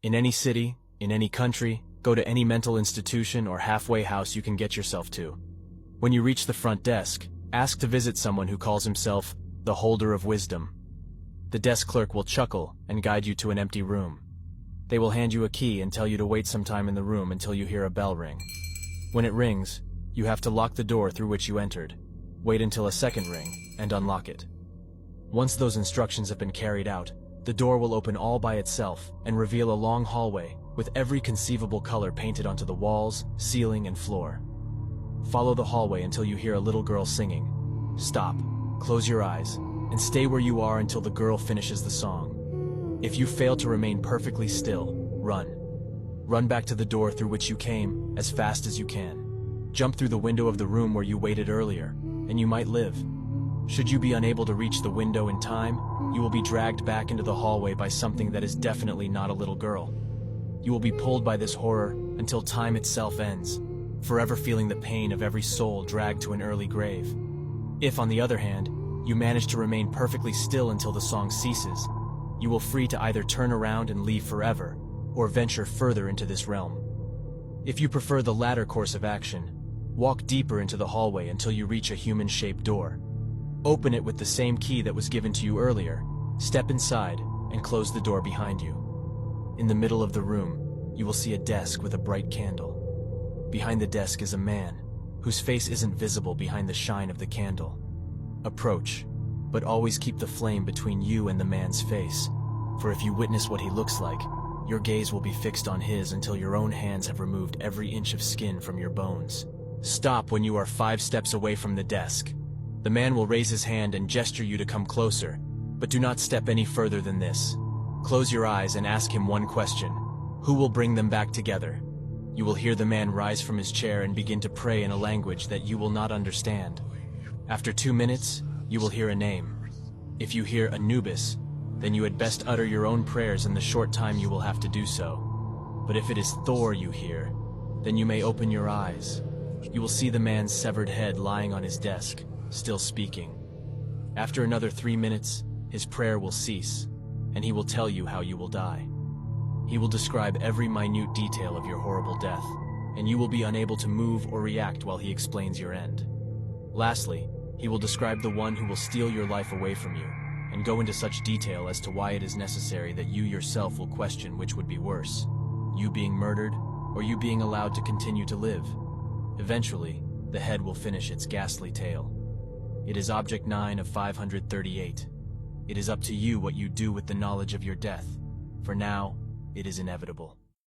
In any city, in any country, go to any mental institution or halfway house you can get yourself to. When you reach the front desk, ask to visit someone who calls himself the holder of wisdom. The desk clerk will chuckle and guide you to an empty room. They will hand you a key and tell you to wait some time in the room until you hear a bell ring. When it rings, you have to lock the door through which you entered. Wait until a second ring and unlock it. Once those instructions have been carried out, the door will open all by itself and reveal a long hallway with every conceivable color painted onto the walls, ceiling, and floor. Follow the hallway until you hear a little girl singing. Stop, close your eyes, and stay where you are until the girl finishes the song. If you fail to remain perfectly still, run. Run back to the door through which you came as fast as you can. Jump through the window of the room where you waited earlier, and you might live. Should you be unable to reach the window in time, you will be dragged back into the hallway by something that is definitely not a little girl. You will be pulled by this horror until time itself ends, forever feeling the pain of every soul dragged to an early grave. If, on the other hand, you manage to remain perfectly still until the song ceases, you will free to either turn around and leave forever, or venture further into this realm. If you prefer the latter course of action, walk deeper into the hallway until you reach a human-shaped door. Open it with the same key that was given to you earlier, step inside, and close the door behind you. In the middle of the room, you will see a desk with a bright candle. Behind the desk is a man, whose face isn't visible behind the shine of the candle. Approach, but always keep the flame between you and the man's face, for if you witness what he looks like, your gaze will be fixed on his until your own hands have removed every inch of skin from your bones. Stop when you are 5 steps away from the desk. The man will raise his hand and gesture you to come closer, but do not step any further than this. Close your eyes and ask him one question. Who will bring them back together? You will hear the man rise from his chair and begin to pray in a language that you will not understand. After 2 minutes, you will hear a name. If you hear Anubis, then you had best utter your own prayers in the short time you will have to do so. But if it is Thor you hear, then you may open your eyes. You will see the man's severed head lying on his desk, still speaking. After another 3 minutes, his prayer will cease, and he will tell you how you will die. He will describe every minute detail of your horrible death, and you will be unable to move or react while he explains your end. Lastly, he will describe the one who will steal your life away from you, and go into such detail as to why it is necessary that you yourself will question which would be worse, you being murdered, or you being allowed to continue to live. Eventually, the head will finish its ghastly tale. It is Object 9 of 538. It is up to you what you do with the knowledge of your death. For now, it is inevitable.